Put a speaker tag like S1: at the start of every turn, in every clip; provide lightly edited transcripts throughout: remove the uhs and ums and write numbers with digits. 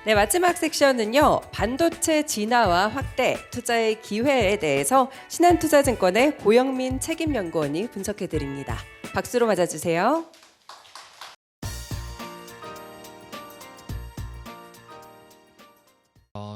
S1: 네, 마지막 섹션은요. 반도체 진화와 확대, 투자의 기회에 대해서 신한투자증권의 고영민 책임연구원이 분석해 드립니다. 박수로 맞아주세요.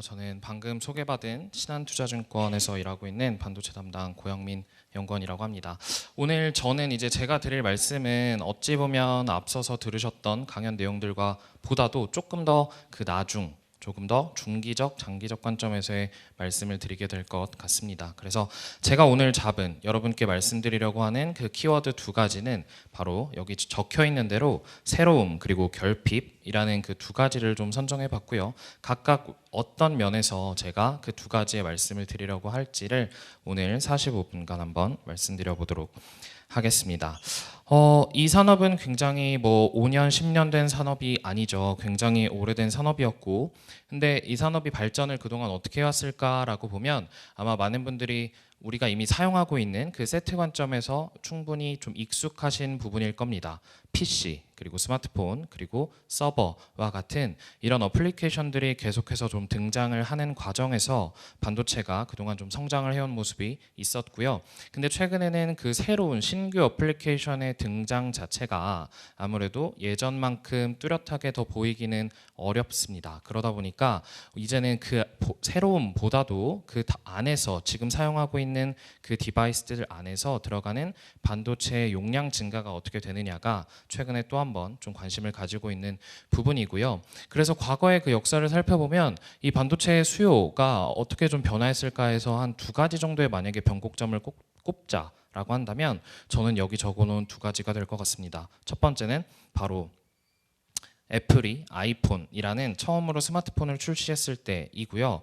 S2: 저는 방금 소개받은 신한투자증권에서 일하고 있는 반도체 담당 고영민 연구원이라고 합니다. 오늘 저는 이제 제가 드릴 말씀은 어찌 보면 앞서서 들으셨던 강연 내용들과 보다도 조금 더 그 나중, 조금 더 중기적, 장기적 관점에서의 말씀을 드리게 될 것 같습니다. 그래서 제가 오늘 잡은 여러분께 말씀드리려고 하는 그 키워드 두 가지는 바로 여기 적혀 있는 대로 새로움 그리고 결핍이라는 그 두 가지를 좀 선정해 봤고요. 각각 어떤 면에서 제가 그 두 가지의 말씀을 드리려고 할지를 오늘 45분간 한번 말씀드려 보도록 하겠습니다. 이 산업은 굉장히 5년, 10년 된 산업이 아니죠. 굉장히 오래된 산업이었고, 근데 이 산업이 발전을 그동안 어떻게 해왔을까라고 보면 아마 많은 분들이 우리가 이미 사용하고 있는 그 세트 관점에서 충분히 좀 익숙하신 부분일 겁니다. PC, 그리고 스마트폰, 그리고 서버와 같은 이런 어플리케이션들이 계속해서 좀 등장을 하는 과정에서 반도체가 그동안 좀 성장을 해온 모습이 있었고요. 근데 최근에는 그 새로운 신규 어플리케이션의 등장 자체가 아무래도 예전만큼 뚜렷하게 더 보이기는 어렵습니다. 그러다 보니까 이제는 그 새로움보다도 그 안에서 지금 사용하고 있는 그 디바이스들 안에서 들어가는 반도체의 용량 증가가 어떻게 되느냐가 최근에 또 한 번 좀 관심을 가지고 있는 부분이고요. 그래서 과거의 그 역사를 살펴보면 이 반도체의 수요가 어떻게 좀 변화했을까 해서 한 두 가지 정도의 만약에 변곡점을 꼽자라고 한다면 저는 여기 적어놓은 두 가지가 될 것 같습니다. 첫 번째는 바로 애플이 아이폰이라는 처음으로 스마트폰을 출시했을 때이고요.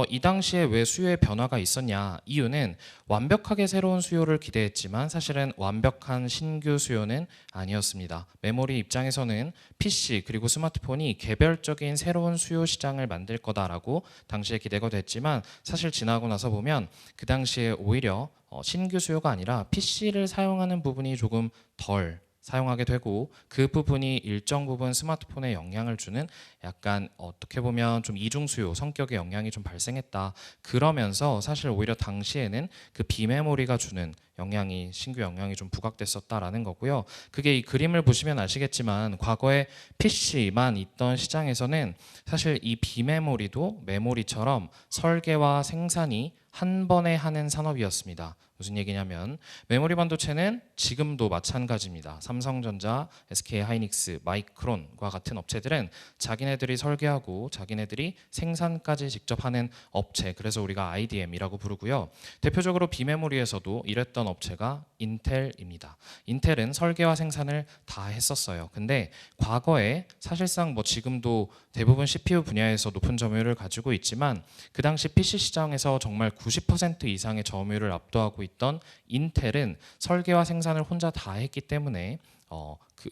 S2: 이 당시에 왜 수요의 변화가 있었냐? 이유는 완벽하게 새로운 수요를 기대했지만 사실은 완벽한 신규 수요는 아니었습니다. 메모리 입장에서는 PC 그리고 스마트폰이 개별적인 새로운 수요 시장을 만들 거다라고 당시에 기대가 됐지만 사실 지나고 나서 보면 그 당시에 오히려 신규 수요가 아니라 PC를 사용하는 부분이 조금 덜 사용하게 되고 그 부분이 일정 부분 스마트폰에 영향을 주는 약간 어떻게 보면 좀 이중 수요 성격의 영향이 좀 발생했다. 그러면서 사실 오히려 당시에는 그 비메모리가 주는 영향이 신규 영향이 좀 부각됐었다라는 거고요. 그게 이 그림을 보시면 아시겠지만 과거에 PC만 있던 시장에서는 사실 이 비메모리도 메모리처럼 설계와 생산이 한 번에 하는 산업이었습니다. 무슨 얘기냐면 메모리 반도체는 지금도 마찬가지입니다. 삼성전자, SK하이닉스, 마이크론과 같은 업체들은 자기네들이 설계하고 자기네들이 생산까지 직접 하는 업체, 그래서 우리가 IDM이라고 부르고요. 대표적으로 비메모리에서도 이랬던 업체가 인텔입니다. 인텔은 설계와 생산을 다 했었어요. 근데 과거에 사실상 지금도 대부분 CPU 분야에서 높은 점유율을 가지고 있지만 그 당시 PC 시장에서 정말 90% 이상의 점유율을 압도하고 있던 인텔은 설계와 생산을 혼자 다 했기 때문에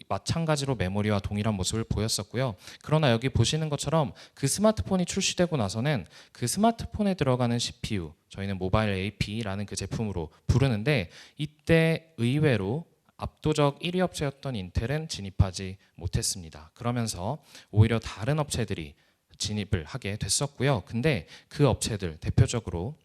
S2: 마찬가지로 메모리와 동일한 모습을 보였었고요. 그러나 여기 보시는 것처럼 그 스마트폰이 출시되고 나서는 그 스마트폰에 들어가는 CPU, 저희는 모바일 AP라는 그 제품으로 부르는데 이때 의외로 압도적 1위 업체였던 인텔은 진입하지 못했습니다. 그러면서 오히려 다른 업체들이 진입을 하게 됐었고요. 근데 그 업체들 대표적으로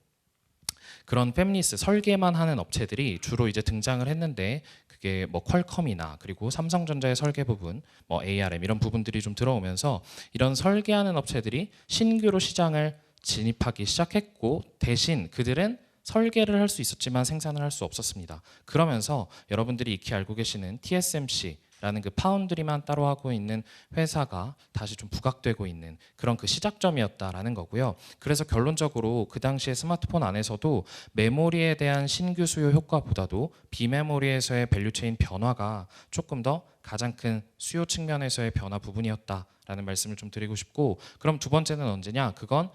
S2: 그런 팹리스 설계만 하는 업체들이 주로 이제 등장을 했는데 그게 퀄컴이나 그리고 삼성전자의 설계 부분, ARM 이런 부분들이 좀 들어오면서 이런 설계하는 업체들이 신규로 시장을 진입하기 시작했고 대신 그들은 설계를 할 수 있었지만 생산을 할 수 없었습니다. 그러면서 여러분들이 익히 알고 계시는 TSMC라는 그 파운드리만 따로 하고 있는 회사가 다시 좀 부각되고 있는 그런 그 시작점이었다라는 거고요. 그래서 결론적으로 그 당시에 스마트폰 안에서도 메모리에 대한 신규 수요 효과보다도 비메모리에서의 밸류체인 변화가 조금 더 가장 큰 수요 측면에서의 변화 부분이었다라는 말씀을 좀 드리고 싶고, 그럼 두 번째는 언제냐? 그건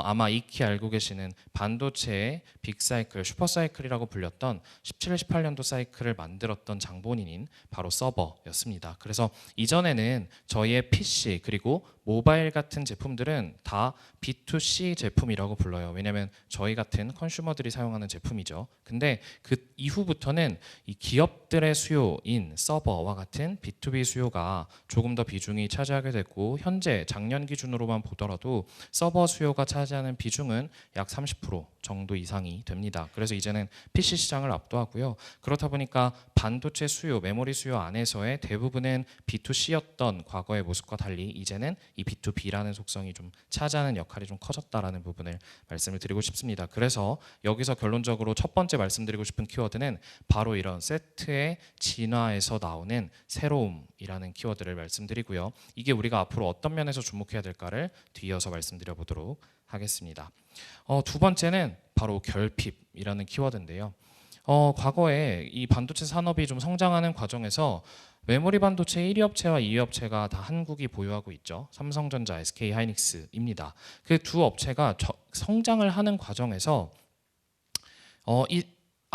S2: 아마 익히 알고 계시는 반도체의 빅사이클, 슈퍼사이클이라고 불렸던 17, 18년도 사이클을 만들었던 장본인인 바로 서버였습니다. 그래서 이전에는 저희의 PC 그리고 모바일 같은 제품들은 다 B2C 제품이라고 불러요. 왜냐하면 저희 같은 컨슈머들이 사용하는 제품이죠. 근데 그 이후부터는 이 기업들의 수요인 서버와 같은 B2B 수요가 조금 더 비중이 차지하게 됐고 됐고 현재 작년 기준으로만 보더라도 서버 수요가 차지하는 비중은 약 30% 정도 이상이 됩니다. 그래서 이제는 PC 시장을 압도하고요. 그렇다 보니까 반도체 수요, 메모리 수요 안에서의 대부분은 B2C였던 과거의 모습과 달리 이제는 이 B2B라는 속성이 좀 차지하는 역할이 좀 커졌다라는 부분을 말씀을 드리고 싶습니다. 그래서 여기서 결론적으로 첫 번째 말씀드리고 싶은 키워드는 바로 이런 세트의 진화에서 나오는 새로움이라는 키워드를 말씀드리고요. 이게 우리가 앞으로 어떤 면에서 주목해야 될까를 뒤이어서 말씀드려 보도록 하겠습니다. 두 번째는 바로 결핍이라는 키워드인데요. 과거에 이 반도체 산업이 좀 성장하는 과정에서 메모리 반도체 1위 업체와 2위 업체가 다 한국이 보유하고 있죠. 삼성전자, SK 하이닉스입니다. 그 두 업체가 성장을 하는 과정에서 이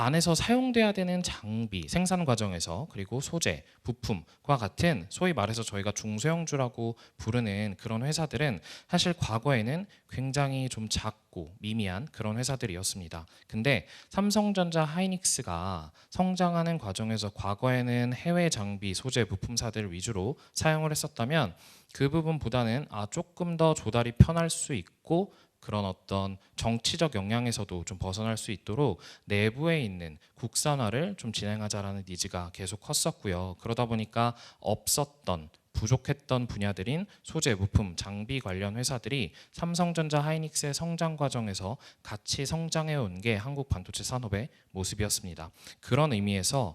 S2: 안에서 사용돼야 되는 장비, 생산 과정에서 그리고 소재, 부품과 같은 소위 말해서 저희가 중소형주라고 부르는 그런 회사들은 사실 과거에는 굉장히 좀 작고 미미한 그런 회사들이었습니다. 근데 삼성전자 하이닉스가 성장하는 과정에서 과거에는 해외 장비, 소재, 부품사들 위주로 사용을 했었다면 그 부분보다는 조금 더 조달이 편할 수 있고 그런 어떤 정치적 영향에서도 좀 벗어날 수 있도록 내부에 있는 국산화를 좀 진행하자라는 니즈가 계속 컸었고요. 그러다 보니까 없었던 부족했던 분야들인 소재, 부품, 장비 관련 회사들이 삼성전자 하이닉스의 성장 과정에서 같이 성장해 온 게 한국 반도체 산업의 모습이었습니다. 그런 의미에서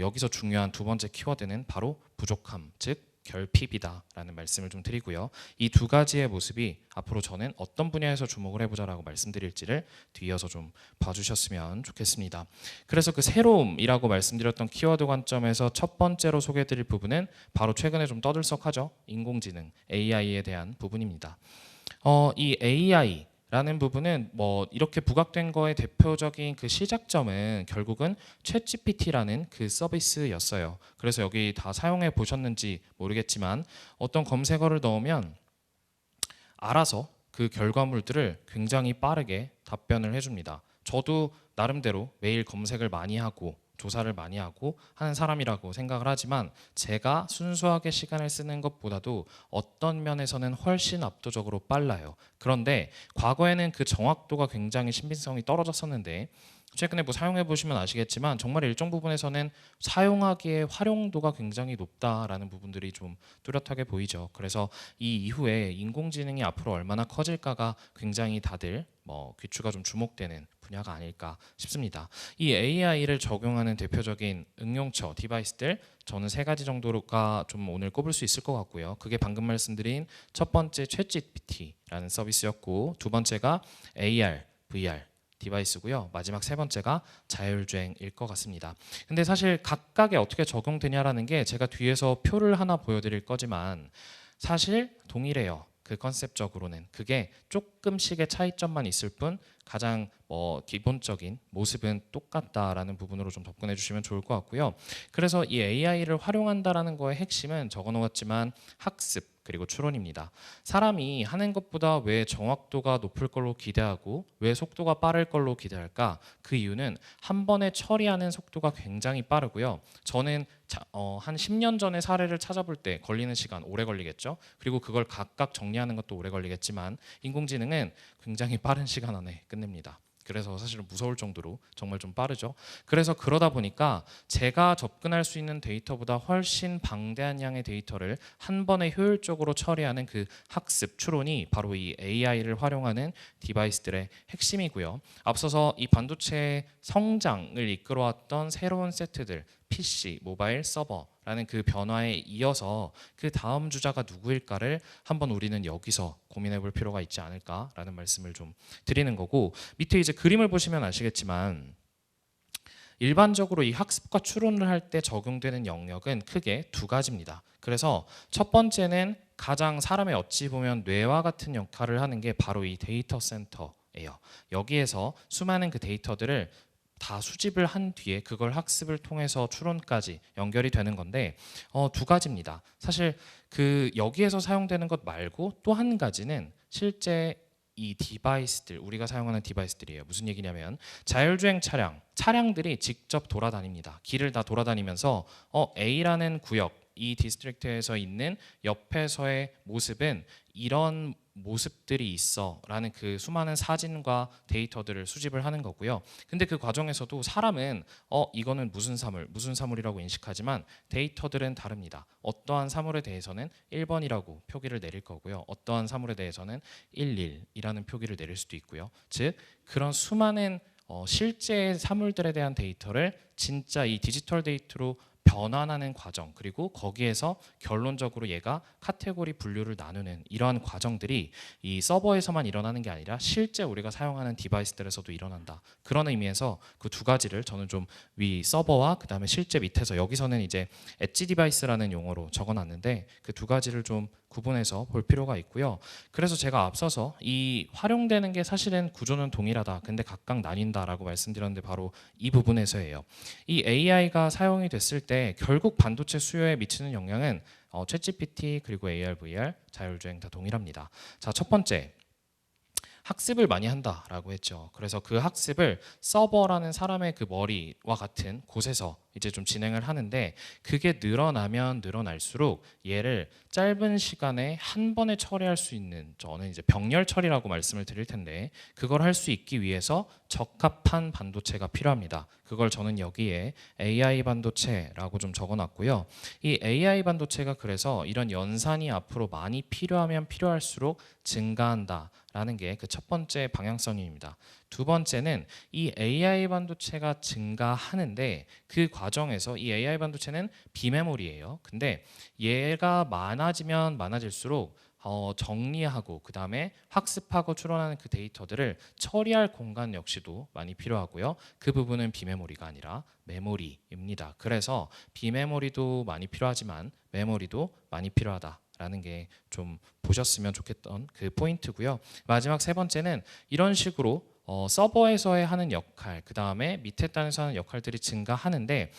S2: 여기서 중요한 두 번째 키워드는 바로 부족함, 즉 결핍이다라는 말씀을 좀 드리고요. 이 두 가지의 모습이 앞으로 저는 어떤 분야에서 주목을 해보자라고 말씀드릴지를 뒤이어서 좀 봐주셨으면 좋겠습니다. 그래서 그 새로움이라고 말씀드렸던 키워드 관점에서 첫 번째로 소개해드릴 부분은 바로 최근에 좀 떠들썩하죠. 인공지능, AI에 대한 부분입니다. 이 AI 라는 부분은 뭐 이렇게 부각된 거의 대표적인 그 시작점은 결국은 챗GPT라는 그 서비스였어요. 그래서 여기 다 사용해 보셨는지 모르겠지만 어떤 검색어를 넣으면 알아서 그 결과물들을 굉장히 빠르게 답변을 해줍니다. 저도 나름대로 매일 검색을 많이 하고 조사를 많이 하고 하는 사람이라고 생각을 하지만 제가 순수하게 시간을 쓰는 것보다도 어떤 면에서는 훨씬 압도적으로 빨라요. 그런데 과거에는 그 정확도가 굉장히 신빙성이 떨어졌었는데 최근에 뭐 사용해 보시면 아시겠지만 정말 일정 부분에서는 사용하기에 활용도가 굉장히 높다라는 부분들이 좀 뚜렷하게 보이죠. 그래서 이 이후에 인공지능이 앞으로 얼마나 커질까가 굉장히 다들 귀추가 좀 주목되는 분야가 아닐까 싶습니다. 이 AI를 적용하는 대표적인 응용처 디바이스들 저는 세 가지 정도가 좀 오늘 꼽을 수 있을 것 같고요. 그게 방금 말씀드린 첫 번째 챗GPT라는 서비스였고 두 번째가 AR, VR 디바이스고요. 마지막 세 번째가 자율주행일 것 같습니다. 근데 사실 각각에 어떻게 적용되냐라는 게 제가 뒤에서 표를 하나 보여드릴 거지만 사실 동일해요. 그 컨셉적으로는 그게 조금씩의 차이점만 있을 뿐 가장 기본적인 모습은 똑같다라는 부분으로 좀 접근해 주시면 좋을 것 같고요. 그래서 이 AI를 활용한다라는 거의 핵심은 적어놓았지만 학습 그리고 추론입니다. 사람이 하는 것보다 왜 정확도가 높을 걸로 기대하고 왜 속도가 빠를 걸로 기대할까? 그 이유는 한 번에 처리하는 속도가 굉장히 빠르고요. 저는 한 10년 전의 사례를 찾아볼 때 걸리는 시간 오래 걸리겠죠. 그리고 그걸 각각 정리하는 것도 오래 걸리겠지만 인공지능은 굉장히 빠른 시간 안에 끝냅니다. 그래서 사실은 무서울 정도로 정말 좀 빠르죠. 그래서 그러다 보니까 제가 접근할 수 있는 데이터보다 훨씬 방대한 양의 데이터를 한 번에 효율적으로 처리하는 그 학습, 추론이 바로 이 AI를 활용하는 디바이스들의 핵심이고요. 앞서서 이 반도체 성장을 이끌어왔던 새로운 세트들, PC, 모바일, 서버라는 그 변화에 이어서 그 다음 주자가 누구일까를 한번 우리는 여기서 고민해 볼 필요가 있지 않을까라는 말씀을 좀 드리는 거고 밑에 이제 그림을 보시면 아시겠지만 일반적으로 이 학습과 추론을 할 때 적용되는 영역은 크게 두 가지입니다. 그래서 첫 번째는 가장 사람의 어찌 보면 뇌와 같은 역할을 하는 게 바로 이 데이터 센터예요. 여기에서 수많은 그 데이터들을 다 수집을 한 뒤에 그걸 학습을 통해서 추론까지 연결이 되는 건데 두 가지입니다. 사실 그 여기에서 사용되는 것 말고 또 한 가지는 실제 이 디바이스들 우리가 사용하는 디바이스들이에요. 무슨 얘기냐면 자율주행 차량들이 직접 돌아다닙니다. 길을 다 돌아다니면서 A라는 구역 이 디스트릭트에서 있는 옆에서의 모습은 이런 모습들이 있어라는 그 수많은 사진과 데이터들을 수집을 하는 거고요. 근데 그 과정에서도 사람은 이거는 무슨 사물이라고 인식하지만 데이터들은 다릅니다. 어떠한 사물에 대해서는 1번이라고 표기를 내릴 거고요. 어떠한 사물에 대해서는 11이라는 표기를 내릴 수도 있고요. 즉 그런 수많은 실제 사물들에 대한 데이터를 진짜 이 디지털 데이터로 변환하는 과정, 그리고 거기에서 결론적으로 얘가 카테고리 분류를 나누는 이러한 과정들이 이 서버에서만 일어나는 게 아니라 실제 우리가 사용하는 디바이스들에서도 일어난다. 그런 의미에서 그 두 가지를 저는 좀 위 서버와 그 다음에 실제 밑에서, 여기서는 이제 엣지 디바이스라는 용어로 적어놨는데 그 두 가지를 좀 구분해서 볼 필요가 있고요. 그래서 제가 앞서서 이 활용되는 게 사실은 구조는 동일하다, 근데 각각 나뉜다라고 말씀드렸는데 바로 이 부분에서예요. 이 AI가 사용이 됐을 때 결국 반도체 수요에 미치는 영향은 챗GPT 그리고 AR, VR, 자율주행 다 동일합니다. 자, 첫 번째, 학습을 많이 한다라고 했죠. 그래서 그 학습을 서버라는 사람의 그 머리와 같은 곳에서 이제 좀 진행을 하는데, 그게 늘어나면 늘어날수록 얘를 짧은 시간에 한 번에 처리할 수 있는, 저는 이제 병렬 처리라고 말씀을 드릴 텐데, 그걸 할 수 있기 위해서 적합한 반도체가 필요합니다. 그걸 저는 여기에 AI 반도체라고 좀 적어놨고요. 이 AI 반도체가 그래서 이런 연산이 앞으로 많이 필요하면 필요할수록 증가한다라는 게 그 첫 번째 방향성입니다. 두 번째는 이 AI 반도체가 증가하는데 그 과정에서 이 AI 반도체는 비메모리예요. 근데 얘가 많아지면 많아질수록 정리하고 그 다음에 학습하고 추론하는 그 데이터들을 처리할 공간 역시도 많이 필요하고요. 그 부분은 비메모리가 아니라 메모리입니다. 그래서 비메모리도 많이 필요하지만 메모리도 많이 필요하다라는 게 좀 보셨으면 좋겠던 그 포인트고요. 마지막 세 번째는 이런 식으로 서버에서의 하는 역할, 그 다음에 밑에 단에서 하는 역할들이 증가하는데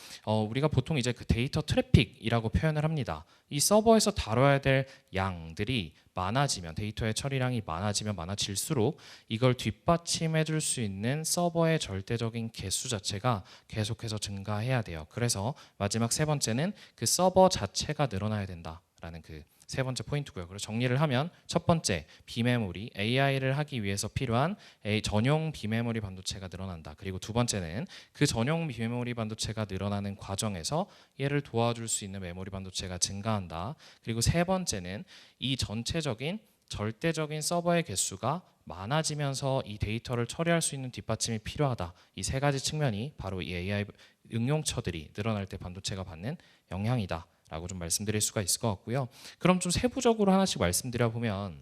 S2: 우리가 보통 이제 그 데이터 트래픽이라고 표현을 합니다. 이 서버에서 다뤄야 될 양들이 많아지면, 데이터의 처리량이 많아지면 많아질수록 이걸 뒷받침해 줄 수 있는 서버의 절대적인 개수 자체가 계속해서 증가해야 돼요. 그래서 마지막 세 번째는 그 서버 자체가 늘어나야 된다라는 그 세 번째 포인트고요. 그래서 정리를 하면 첫 번째, 비메모리, AI를 하기 위해서 필요한 전용 비메모리 반도체가 늘어난다. 그리고 두 번째는 그 전용 비메모리 반도체가 늘어나는 과정에서 얘를 도와줄 수 있는 메모리 반도체가 증가한다. 그리고 세 번째는 이 전체적인 절대적인 서버의 개수가 많아지면서 이 데이터를 처리할 수 있는 뒷받침이 필요하다. 이 세 가지 측면이 바로 이 AI 응용처들이 늘어날 때 반도체가 받는 영향이다 라고 좀 말씀드릴 수가 있을 것 같고요. 그럼 좀 세부적으로 하나씩 말씀드려 보면,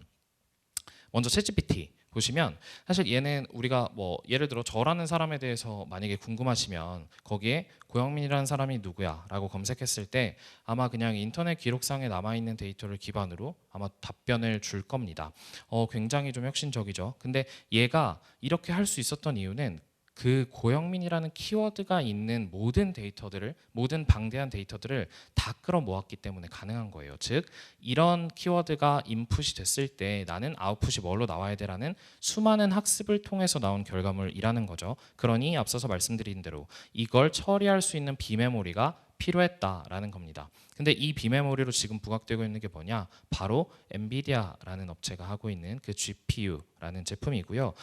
S2: 먼저 챗GPT 보시면 사실 얘는 우리가 뭐 예를 들어 저라는 사람에 대해서 만약에 궁금하시면 거기에 고영민이라는 사람이 누구야 라고 검색했을 때 아마 그냥 인터넷 기록상에 남아있는 데이터를 기반으로 아마 답변을 줄 겁니다. 굉장히 좀 혁신적이죠. 근데 얘가 이렇게 할 수 있었던 이유는 그 고영민이라는 키워드가 있는 모든 데이터들을, 모든 방대한 데이터들을 다 끌어모았기 때문에 가능한 거예요. 즉 이런 키워드가 인풋이 됐을 때 나는 아웃풋이 뭘로 나와야 돼라는 수많은 학습을 통해서 나온 결과물이라는 거죠. 그러니 앞서서 말씀드린 대로 이걸 처리할 수 있는 비메모리가 필요했다라는 겁니다. 근데 이 비메모리로 지금 부각되고 있는 게 뭐냐? 바로 엔비디아라는 업체가 하고 있는 그 GPU라는 제품이고요.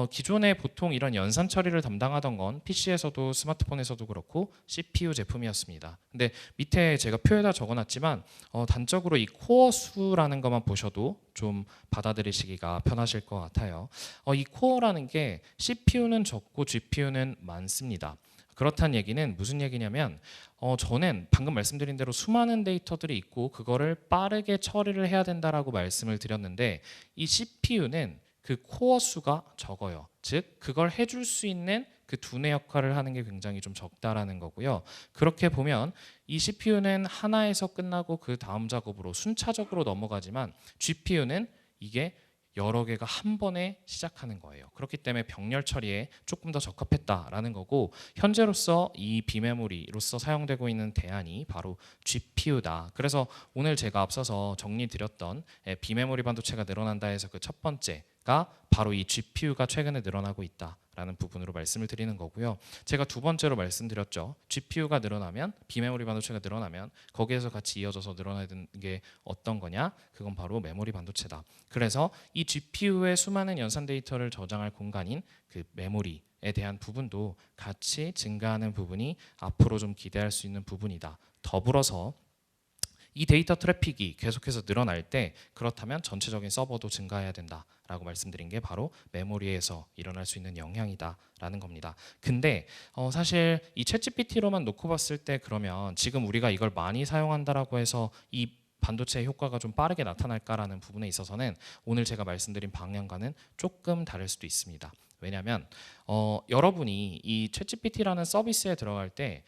S2: 기존에 보통 이런 연산 처리를 담당하던 건 PC에서도 스마트폰에서도 그렇고 CPU 제품이었습니다. 근데 밑에 제가 표에다 적어놨지만 단적으로 이 코어 수라는 것만 보셔도 좀 받아들이시기가 편하실 것 같아요. 이 코어라는 게 CPU는 적고 GPU는 많습니다. 그렇다는 얘기는 무슨 얘기냐면 저는 방금 말씀드린 대로 수많은 데이터들이 있고 그거를 빠르게 처리를 해야 된다라고 말씀을 드렸는데 이 CPU는 그 코어 수가 적어요. 즉 그걸 해줄 수 있는 그 두뇌 역할을 하는 게 굉장히 좀 적다라는 거고요. 그렇게 보면 이 CPU는 하나에서 끝나고 그 다음 작업으로 순차적으로 넘어가지만 GPU는 이게 여러 개가 한 번에 시작하는 거예요. 그렇기 때문에 병렬 처리에 조금 더 적합했다라는 거고, 현재로서 이 비메모리로서 사용되고 있는 대안이 바로 GPU다. 그래서 오늘 제가 앞서서 정리 드렸던 비메모리 반도체가 늘어난다 해서 그 첫 번째 부분가 바로 이 GPU가 최근에 늘어나고 있다라는 부분으로 말씀을 드리는 거고요. 제가 두 번째로 말씀드렸죠. GPU가 늘어나면 비메모리 반도체가 늘어나면 거기에서 같이 이어져서 늘어나는 게 어떤 거냐? 그건 바로 메모리 반도체다. 그래서 이 GPU의 수많은 연산 데이터를 저장할 공간인 그 메모리에 대한 부분도 같이 증가하는 부분이 앞으로 좀 기대할 수 있는 부분이다. 더불어서 이 데이터 트래픽이 계속해서 늘어날 때 그렇다면 전체적인 서버도 증가해야 된다라고 말씀드린 게 바로 메모리에서 일어날 수 있는 영향이다라는 겁니다. 근데 사실 이 챗GPT로만 놓고 봤을 때 그러면 지금 우리가 이걸 많이 사용한다라고 해서 이 반도체의 효과가 좀 빠르게 나타날까라는 부분에 있어서는 오늘 제가 말씀드린 방향과는 조금 다를 수도 있습니다. 왜냐하면 여러분이 이 챗GPT라는 서비스에 들어갈 때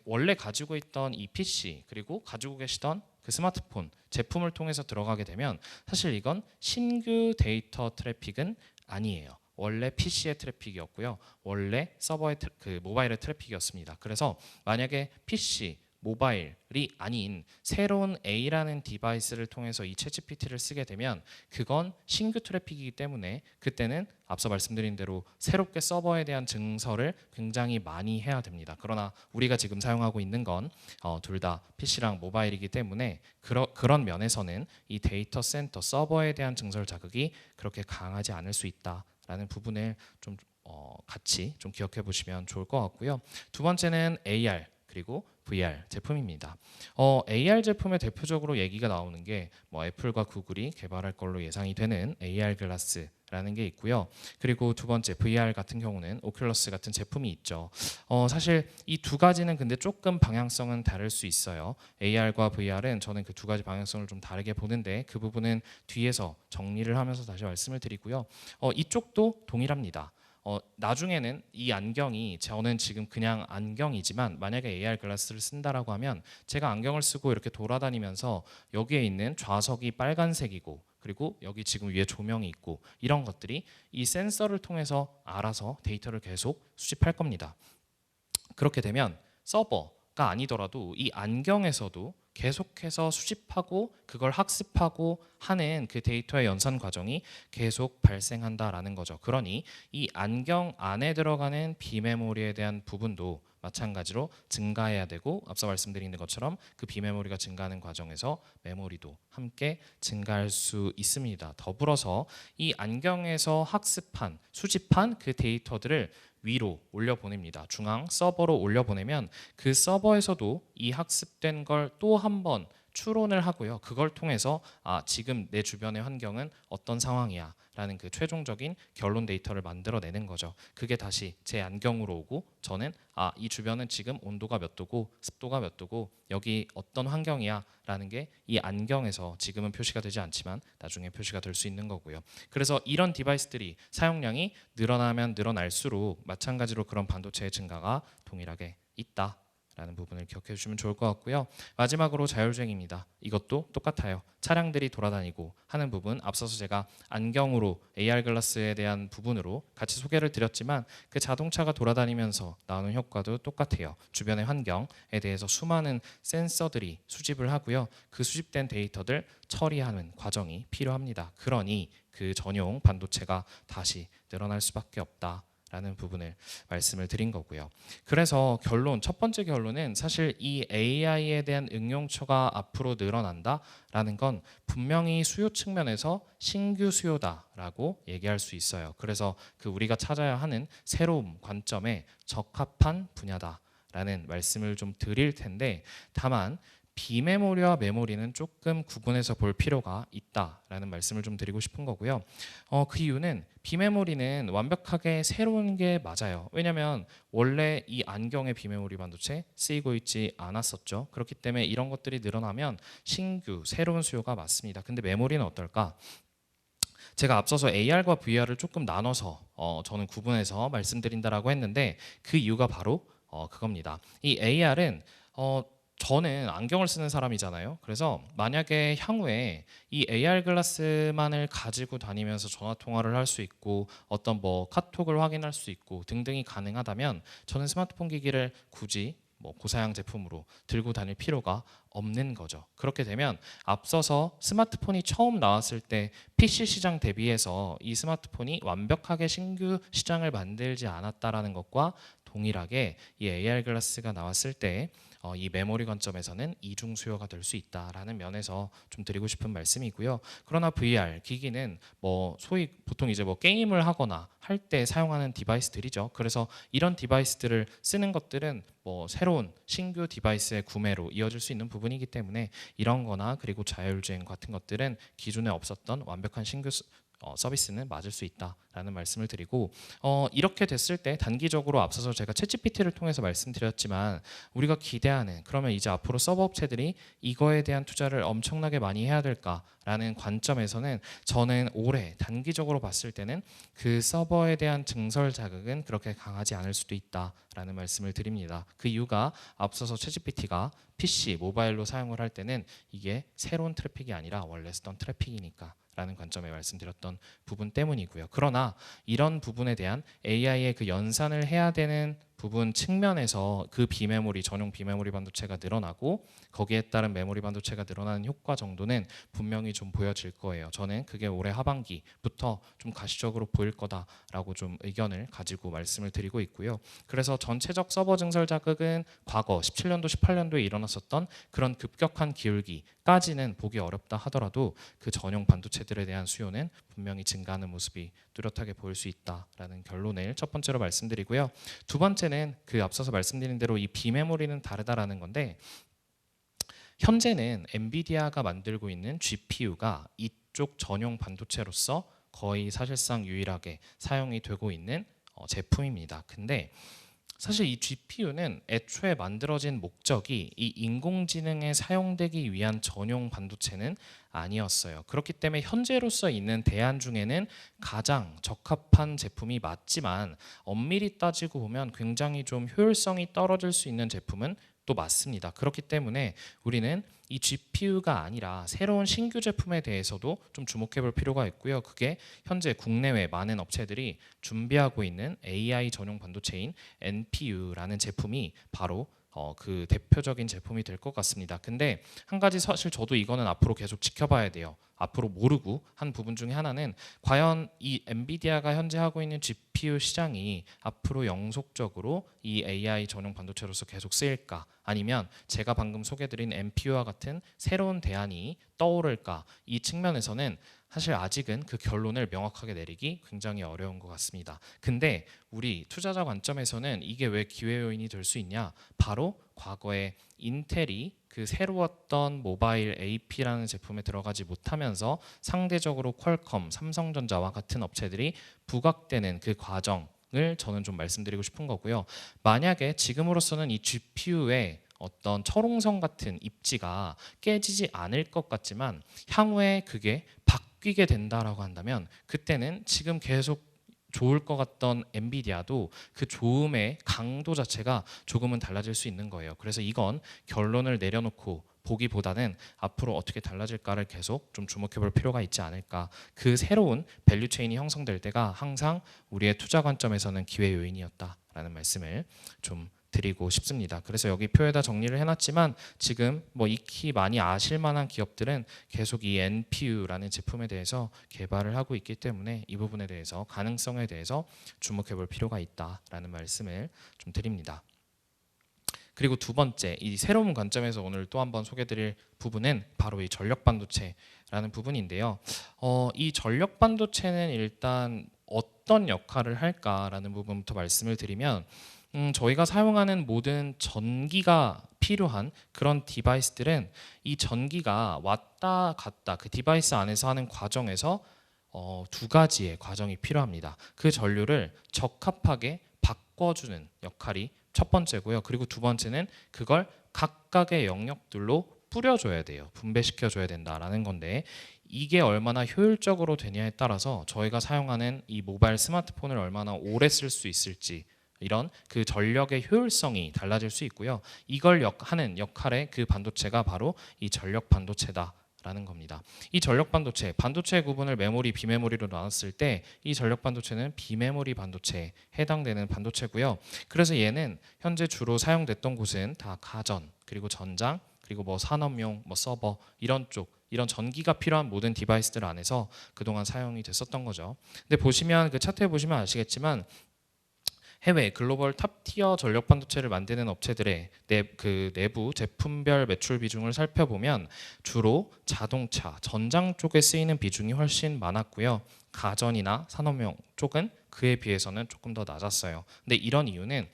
S2: 원래 가지고 있던 이 PC 그리고 가지고 계시던 그 스마트폰 제품을 통해서 들어가게 되면 사실 이건 신규 데이터 트래픽은 아니에요. 원래 PC의 트래픽이었고요. 원래 서버의 그 모바일의 트래픽이었습니다. 그래서 만약에 PC 모바일이 아닌 새로운 A라는 디바이스를 통해서 이 챗GPT를 쓰게 되면 그건 신규 트래픽이기 때문에 그때는 앞서 말씀드린 대로 새롭게 서버에 대한 증설을 굉장히 많이 해야 됩니다. 그러나 우리가 지금 사용하고 있는 건 둘 다 PC랑 모바일이기 때문에 그런 면에서는 이 데이터 센터 서버에 대한 증설 자극이 그렇게 강하지 않을 수 있다라는 부분을 좀 같이 좀 기억해 보시면 좋을 것 같고요. 두 번째는 AR 그리고 VR 제품입니다. AR 제품에 대표적으로 얘기가 나오는 게 뭐 애플과 구글이 개발할 걸로 예상이 되는 AR 글라스라는 게 있고요. 그리고 두 번째 VR 같은 경우는 오큘러스 같은 제품이 있죠. 사실 이 두 가지는 근데 조금 방향성은 다를 수 있어요. AR과 VR은 저는 그 두 가지 방향성을 좀 다르게 보는데 그 부분은 뒤에서 정리를 하면서 다시 말씀을 드리고요. 이쪽도 동일합니다. 나중에는 이 안경이 저는 지금 그냥 안경이지만 만약에 AR 글라스를 쓴다라고 하면 제가 안경을 쓰고 이렇게 돌아다니면서 여기에 있는 좌석이 빨간색이고 그리고 여기 지금 위에 조명이 있고 이런 것들이 이 센서를 통해서 알아서 데이터를 계속 수집할 겁니다. 그렇게 되면 서버가 아니더라도 이 안경에서도 계속해서 수집하고 그걸 학습하고 하는 그 데이터의 연산 과정이 계속 발생한다라는 거죠. 그러니 이 안경 안에 들어가는 비메모리에 대한 부분도 마찬가지로 증가해야 되고 앞서 말씀드린 것처럼 그 비메모리가 증가하는 과정에서 메모리도 함께 증가할 수 있습니다. 더불어서 이 안경에서 학습한 수집한 그 데이터들을 위로 올려보냅니다. 중앙 서버로 올려보내면 그 서버에서도 이 학습된 걸 또 한 번 추론을 하고요. 그걸 통해서 지금 내 주변의 환경은 어떤 상황이야 라는 그 최종적인 결론 데이터를 만들어내는 거죠. 그게 다시 제 안경으로 오고 저는 이 주변은 지금 온도가 몇 도고 습도가 몇 도고 여기 어떤 환경이야 라는 게 이 안경에서 지금은 표시가 되지 않지만 나중에 표시가 될 수 있는 거고요. 그래서 이런 디바이스들이 사용량이 늘어나면 늘어날수록 마찬가지로 그런 반도체의 증가가 동일하게 있다 라는 부분을 기억해 주시면 좋을 것 같고요. 마지막으로 자율주행입니다. 이것도 똑같아요. 차량들이 돌아다니고 하는 부분 앞서서 제가 안경으로 AR 글라스에 대한 부분으로 같이 소개를 드렸지만 그 자동차가 돌아다니면서 나오는 효과도 똑같아요. 주변의 환경에 대해서 수많은 센서들이 수집을 하고요. 그 수집된 데이터들 처리하는 과정이 필요합니다. 그러니 그 전용 반도체가 다시 늘어날 수밖에 없다. 라는 부분을 말씀을 드린 거고요. 그래서 첫 번째 결론은 사실 이 AI에 대한 응용처가 앞으로 늘어난다라는 건 분명히 수요 측면에서 신규 수요다라고 얘기할 수 있어요. 그래서 그 우리가 찾아야 하는 새로운 관점에 적합한 분야다라는 말씀을 좀 드릴 텐데 다만 비메모리와 메모리는 조금 구분해서 볼 필요가 있다라는 말씀을 좀 드리고 싶은 거고요. 그 이유는 비메모리는 완벽하게 새로운 게 맞아요. 왜냐하면 원래 이 안경의 비메모리 반도체 쓰이고 있지 않았었죠. 그렇기 때문에 이런 것들이 늘어나면 신규 새로운 수요가 맞습니다. 근데 메모리는 어떨까? 제가 앞서서 AR과 VR을 조금 나눠서 저는 구분해서 말씀드린다라고 했는데 그 이유가 바로 그겁니다. 이 AR은 저는 안경을 쓰는 사람이잖아요. 그래서 만약에 향후에 이 AR 글라스만을 가지고 다니면서 전화 통화를 할 수 있고 어떤 뭐 카톡을 확인할 수 있고 등등이 가능하다면 저는 스마트폰 기기를 굳이 뭐 고사양 제품으로 들고 다닐 필요가 없는 거죠. 그렇게 되면 앞서서 스마트폰이 처음 나왔을 때 PC 시장 대비해서 이 스마트폰이 완벽하게 신규 시장을 만들지 않았다라는 것과 동일하게 이 AR 글라스가 나왔을 때 이 메모리 관점에서는 이중 수요가 될 수 있다라는 면에서 좀 드리고 싶은 말씀이고요. 그러나 VR 기기는 뭐 소위 보통 이제 뭐 게임을 하거나 할 때 사용하는 디바이스들이죠. 그래서 이런 디바이스들을 쓰는 것들은 뭐 새로운 신규 디바이스의 구매로 이어질 수 있는 부분이기 때문에 이런 거나 그리고 자율주행 같은 것들은 기존에 없었던 완벽한 신규 서비스는 맞을 수 있다라는 말씀을 드리고 이렇게 됐을 때 단기적으로 앞서서 제가 챗GPT를 통해서 말씀드렸지만 우리가 기대하는 그러면 이제 앞으로 서버 업체들이 이거에 대한 투자를 엄청나게 많이 해야 될까라는 관점에서는 저는 올해 단기적으로 봤을 때는 그 서버에 대한 증설 자극은 그렇게 강하지 않을 수도 있다라는 말씀을 드립니다. 그 이유가 앞서서 챗GPT가 PC, 모바일로 사용을 할 때는 이게 새로운 트래픽이 아니라 원래 쓰던 트래픽이니까 라는 관점에 말씀드렸던 부분 때문이고요. 그러나 이런 부분에 대한 AI의 그 연산을 해야 되는 부분 측면에서 그 비메모리 전용 비메모리 반도체가 늘어나고 거기에 따른 메모리 반도체가 늘어나는 효과 정도는 분명히 좀 보여질 거예요. 저는 그게 올해 하반기부터 좀 가시적으로 보일 거다라고 좀 의견을 가지고 말씀을 드리고 있고요. 그래서 전체적 서버 증설 자극은 과거 17년도 18년도에 일어났었던 그런 급격한 기울기까지는 보기 어렵다 하더라도 그 전용 반도체들에 대한 수요는 분명히 증가하는 모습이 뚜렷하게 보일 수 있다라는 결론을 첫 번째로 말씀드리고요. 두 번째는 그 앞서서 말씀드린 대로 이 비메모리는 다르다라는 건데 현재는 엔비디아가 만들고 있는 GPU가 이쪽 전용 반도체로서 거의 사실상 유일하게 사용이 되고 있는 제품입니다. 근데 사실 이 GPU는 애초에 만들어진 목적이 이 인공지능에 사용되기 위한 전용 반도체는 아니었어요. 그렇기 때문에 현재로서 있는 대안 중에는 가장 적합한 제품이 맞지만 엄밀히 따지고 보면 굉장히 좀 효율성이 떨어질 수 있는 제품은 또 맞습니다. 그렇기 때문에 우리는 이 GPU가 아니라 새로운 신규 제품에 대해서도 좀 주목해 볼 필요가 있고요. 그게 현재 국내외 많은 업체들이 준비하고 있는 AI 전용 반도체인 NPU라는 제품이 바로 그 대표적인 제품이 될 것 같습니다. 근데 한 가지 사실 저도 이거는 앞으로 계속 지켜봐야 돼요. 앞으로 모르고 한 부분 중에 하나는 과연 이 엔비디아가 현재 하고 있는 GPU 시장이 앞으로 영속적으로 이 AI 전용 반도체로서 계속 쓰일까? 아니면 제가 방금 소개드린 NPU와 같은 새로운 대안이 떠오를까? 이 측면에서는 사실 아직은 그 결론을 명확하게 내리기 굉장히 어려운 것 같습니다. 근데 우리 투자자 관점에서는 이게 왜 기회 요인이 될 수 있냐? 바로 과거에 인텔이 그 새로웠던 모바일 AP라는 제품에 들어가지 못하면서 상대적으로 퀄컴, 삼성전자와 같은 업체들이 부각되는 그 과정을 저는 좀 말씀드리고 싶은 거고요. 만약에 지금으로서는 이 GPU의 어떤 철옹성 같은 입지가 깨지지 않을 것 같지만 향후에 그게 바뀌게 된다라고 한다면 그때는 지금 계속 좋을 것 같던 엔비디아도 그 좋음의 강도 자체가 조금은 달라질 수 있는 거예요. 그래서 이건 결론을 내려놓고 보기보다는 앞으로 어떻게 달라질까를 계속 좀 주목해 볼 필요가 있지 않을까. 그 새로운 밸류 체인이 형성될 때가 항상 우리의 투자 관점에서는 기회 요인이었다라는 말씀을 좀 드리고 싶습니다. 그래서 여기 표에다 정리를 해놨지만 지금 뭐 익히 많이 아실 만한 기업들은 계속 이 NPU라는 제품에 대해서 개발을 하고 있기 때문에 이 부분에 대해서 가능성에 대해서 주목해 볼 필요가 있다라는 말씀을 좀 드립니다. 그리고 두 번째, 이 새로운 관점에서 오늘 또 한번 소개드릴 부분은 바로 이 전력 반도체라는 부분인데요. 이 전력 반도체는 일단 어떤 역할을 할까라는 부분부터 말씀을 드리면 저희가 사용하는 모든 전기가 필요한 그런 디바이스들은 이 전기가 왔다 갔다 그 디바이스 안에서 하는 과정에서 두 가지의 과정이 필요합니다. 그 전류를 적합하게 바꿔주는 역할이 첫 번째고요. 그리고 두 번째는 그걸 각각의 영역들로 뿌려줘야 돼요. 분배시켜줘야 된다라는 건데 이게 얼마나 효율적으로 되냐에 따라서 저희가 사용하는 이 모바일 스마트폰을 얼마나 오래 쓸 수 있을지 이런 그 전력의 효율성이 달라질 수 있고요. 이걸 하는 역할의 그 반도체가 바로 이 전력 반도체다. 라는 겁니다. 이 전력 반도체, 반도체 구분을 메모리, 비메모리로 나눴을 때 이 전력 반도체는 비메모리 반도체에 해당되는 반도체고요. 그래서 얘는 현재 주로 사용됐던 곳은 다 가전, 그리고 전장, 그리고 뭐 산업용, 뭐 서버 이런 쪽, 이런 전기가 필요한 모든 디바이스들 안에서 그동안 사용이 됐었던 거죠. 근데 보시면 그 차트에 보시면 아시겠지만 해외 글로벌 탑티어 전력 반도체를 만드는 업체들의 그 내부 제품별 매출 비중을 살펴보면 주로 자동차, 전장 쪽에 쓰이는 비중이 훨씬 많았고요. 가전이나 산업용 쪽은 그에 비해서는 조금 더 낮았어요. 근데 이런 이유는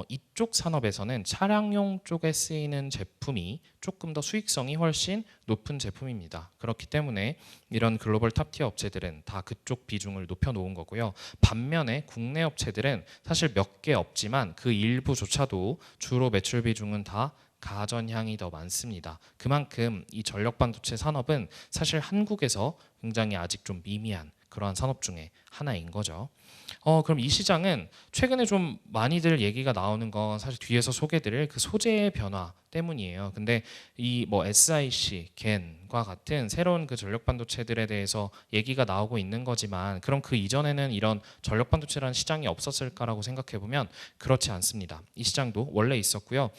S2: 이쪽 산업에서는 차량용 쪽에 쓰이는 제품이 조금 더 수익성이 훨씬 높은 제품입니다. 그렇기 때문에 이런 글로벌 탑티어 업체들은 다 그쪽 비중을 높여놓은 거고요. 반면에 국내 업체들은 사실 몇 개 없지만 그 일부조차도 주로 매출 비중은 다 가전향이 더 많습니다. 그만큼 이 전력 반도체 산업은 사실 한국에서 굉장히 아직 좀 미미한 그러한 산업 중에 하나인 거죠. 그럼 이 시장은 최근에 좀 많이들 얘기가 나오는 건 사실 뒤에서 소개드릴 그 소재의 변화 때문이에요. 근데 이 뭐 SiC, 겐과 같은 새로운 그 전력 반도체들에 대해서 얘기가 나오고 있는 거지만 그럼 그 이전에는 이런 전력 반도체라는 시장이 없었을까라고 생각해 보면 그렇지 않습니다. 이 시장도 원래 있었고요.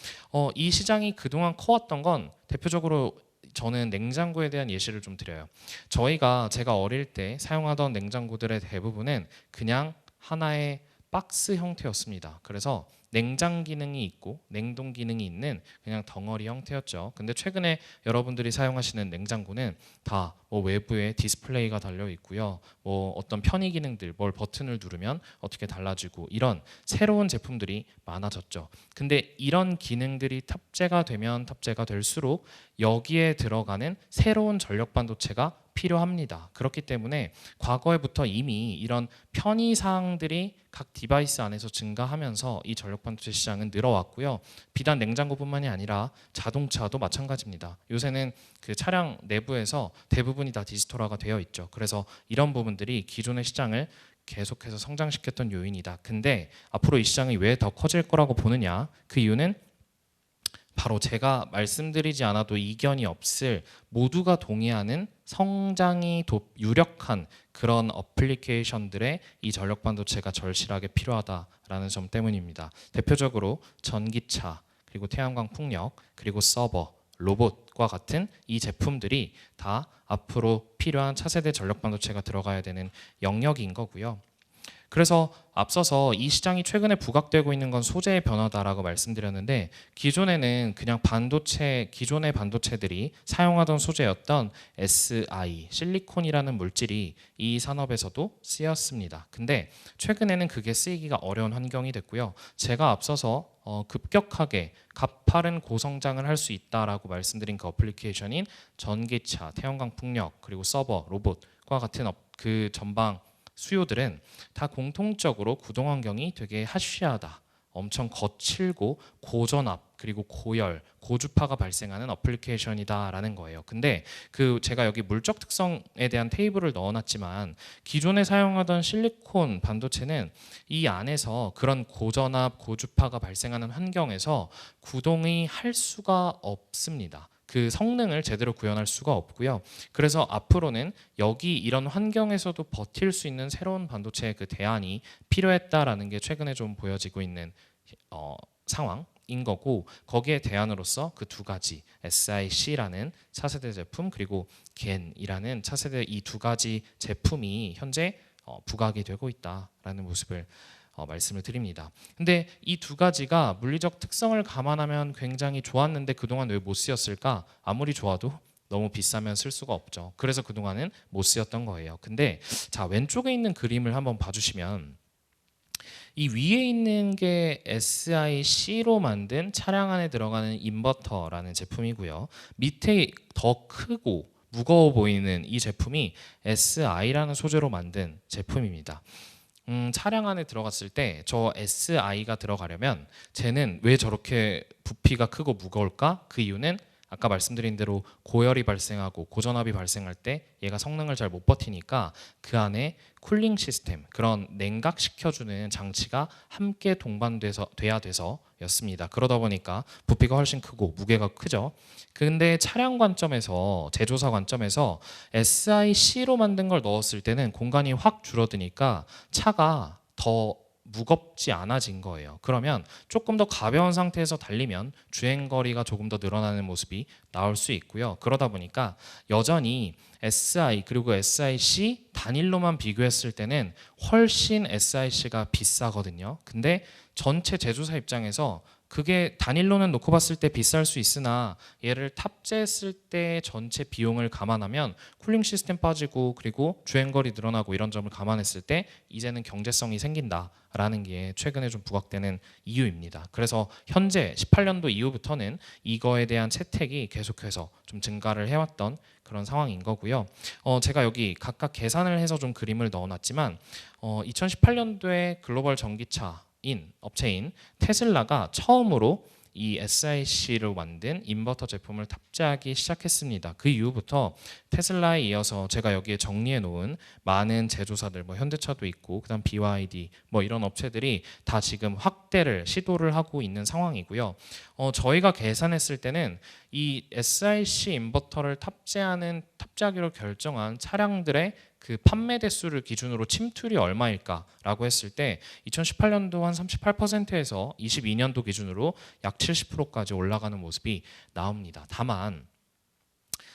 S2: 이 시장이 그동안 커왔던 건 대표적으로 저는 냉장고에 대한 예시를 좀 드려요. 제가 어릴 때 사용하던 냉장고들의 대부분은 그냥 하나의 박스 형태였습니다. 그래서 냉장 기능이 있고 냉동 기능이 있는 그냥 덩어리 형태였죠. 근데 최근에 여러분들이 사용하시는 냉장고는 다 뭐 외부에 디스플레이가 달려 있고요. 뭐 어떤 편의 기능들, 뭘 버튼을 누르면 어떻게 달라지고 이런 새로운 제품들이 많아졌죠. 근데 이런 기능들이 탑재가 되면 탑재가 될수록 여기에 들어가는 새로운 전력 반도체가 필요합니다. 그렇기 때문에 과거에부터 이미 이런 편의 사항들이 각 디바이스 안에서 증가하면서 이 전력 반도체 시장은 늘어왔고요. 비단 냉장고뿐만이 아니라 자동차도 마찬가지입니다. 요새는 그 차량 내부에서 대부분이 다 디지털화가 되어 있죠. 그래서 이런 부분들이 기존의 시장을 계속해서 성장시켰던 요인이다. 근데 앞으로 이 시장이 왜 더 커질 거라고 보느냐? 그 이유는 바로 제가 말씀드리지 않아도 이견이 없을 모두가 동의하는 성장이 유력한 그런 어플리케이션들에 이 전력 반도체가 절실하게 필요하다라는 점 때문입니다. 대표적으로 전기차, 그리고 태양광 풍력, 그리고 서버, 로봇과 같은 이 제품들이 다 앞으로 필요한 차세대 전력 반도체가 들어가야 되는 영역인 거고요. 그래서 앞서서 이 시장이 최근에 부각되고 있는 건 소재의 변화다라고 말씀드렸는데 기존에는 그냥 기존의 반도체들이 사용하던 소재였던 Si, 실리콘이라는 물질이 이 산업에서도 쓰였습니다. 근데 최근에는 그게 쓰이기가 어려운 환경이 됐고요. 제가 앞서서 급격하게 가파른 고성장을 할 수 있다라고 말씀드린 그 어플리케이션인 전기차, 태양광 풍력, 그리고 서버, 로봇과 같은 그 전방 수요들은 다 공통적으로 구동 환경이 되게 하쉬하다, 엄청 거칠고 고전압 그리고 고열, 고주파가 발생하는 어플리케이션이다라는 거예요. 근데 제가 여기 물적 특성에 대한 테이블을 넣어놨지만 기존에 사용하던 실리콘 반도체는 이 안에서 그런 고전압, 고주파가 발생하는 환경에서 구동이 할 수가 없습니다. 그 성능을 제대로 구현할 수가 없고요. 그래서 앞으로는 여기 이런 환경에서도 버틸 수 있는 새로운 반도체의 그 대안이 필요했다라는 게 최근에 좀 보여지고 있는 상황인 거고, 거기에 대안으로서 그 두 가지 SiC라는 차세대 제품 그리고 겐이라는 차세대 이 두 가지 제품이 현재 부각이 되고 있다라는 모습을 말씀을 드립니다. 근데 이 두 가지가 물리적 특성을 감안하면 굉장히 좋았는데 그동안 왜 못 쓰였을까? 아무리 좋아도 너무 비싸면 쓸 수가 없죠. 그래서 그동안은 못 쓰였던 거예요. 근데 자, 왼쪽에 있는 그림을 한번 봐주시면 이 위에 있는 게 SiC로 만든 차량 안에 들어가는 인버터라는 제품이고요. 밑에 더 크고 무거워 보이는 이 제품이 Si라는 소재로 만든 제품입니다. 차량 안에 들어갔을 때 저 SI가 들어가려면 쟤는 왜 저렇게 부피가 크고 무거울까? 그 이유는 아까 말씀드린 대로 고열이 발생하고 고전압이 발생할 때 얘가 성능을 잘 못 버티니까 그 안에 쿨링 시스템, 그런 냉각시켜주는 장치가 함께 돼야 돼서였습니다. 그러다 보니까 부피가 훨씬 크고 무게가 크죠. 근데 차량 관점에서, 제조사 관점에서 SIC로 만든 걸 넣었을 때는 공간이 확 줄어드니까 차가 더 무겁지 않아진 거예요. 그러면 조금 더 가벼운 상태에서 달리면 주행 거리가 조금 더 늘어나는 모습이 나올 수 있고요. 그러다 보니까 여전히 SI 그리고 SIC 단일로만 비교했을 때는 훨씬 SIC가 비싸거든요. 근데 전체 제조사 입장에서 그게 단일로는 놓고 봤을 때 비쌀 수 있으나 얘를 탑재했을 때 전체 비용을 감안하면 쿨링 시스템 빠지고 그리고 주행거리 늘어나고 이런 점을 감안했을 때 이제는 경제성이 생긴다라는 게 최근에 좀 부각되는 이유입니다. 그래서 현재 18년도 이후부터는 이거에 대한 채택이 계속해서 좀 증가를 해왔던 그런 상황인 거고요. 제가 여기 각각 계산을 해서 좀 그림을 넣어놨지만 2018년도에 글로벌 전기차 업체인 테슬라가 처음으로 이 SIC로 만든 인버터 제품을 탑재하기 시작했습니다. 그 이후부터 테슬라에 이어서 제가 여기에 정리해 놓은 많은 제조사들, 뭐 현대차도 있고 그다음 BYD 뭐 이런 업체들이 다 지금 확대를 시도를 하고 있는 상황이고요. 저희가 계산했을 때는 이 SIC 인버터를 탑재하기로 결정한 차량들의 그 판매 대수를 기준으로 침투율이 얼마일까라고 했을 때 2018년도 한 38%에서 22년도 기준으로 약 70%까지 올라가는 모습이 나옵니다. 다만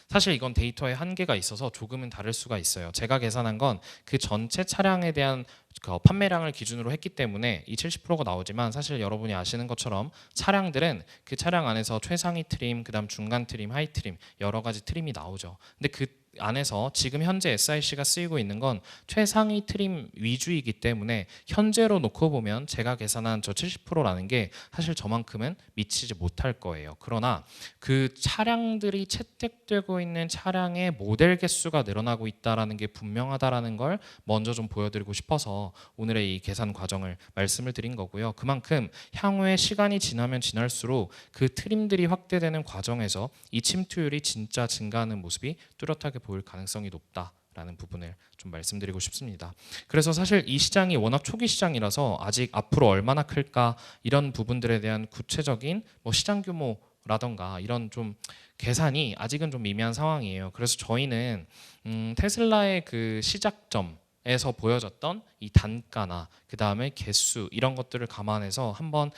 S2: 사실 이건 데이터에 한계가 있어서 조금은 다를 수가 있어요. 제가 계산한 건 그 전체 차량에 대한 판매량을 기준으로 했기 때문에 이 70%가 나오지만 사실 여러분이 아시는 것처럼 차량들은 그 차량 안에서 최상위 트림, 그다음 중간 트림, 하이 트림 여러 가지 트림이 나오죠. 근데 그 안에서 지금 현재 SIC가 쓰이고 있는 건 최상위 트림 위주이기 때문에 현재로 놓고 보면 제가 계산한 저 70%라는 게 사실 저만큼은 미치지 못할 거예요. 그러나 그 차량들이 채택되고 있는 차량의 모델 개수가 늘어나고 있다라는 게 분명하다라는 걸 먼저 좀 보여드리고 싶어서 오늘의 이 계산 과정을 말씀을 드린 거고요. 그만큼 향후에 시간이 지나면 지날수록 그 트림들이 확대되는 과정에서 이 침투율이 진짜 증가하는 모습이 뚜렷하게 보일 가능성이 높다라는 부분을 좀 말씀드리고 싶습니다. 그래서 사실 이 시장이 워낙 초기 시장이라서 아직 앞으로 얼마나 클까 이런 부분들에 대한 구체적인 뭐 시장 규모라던가 이런 좀 계산이 아직은 좀 미미한 상황이에요. 그래서 저희는 테슬라의 그 시작점에서 보여졌던 이 단가나 그 다음에 개수 이런 것들을 감안해서 한번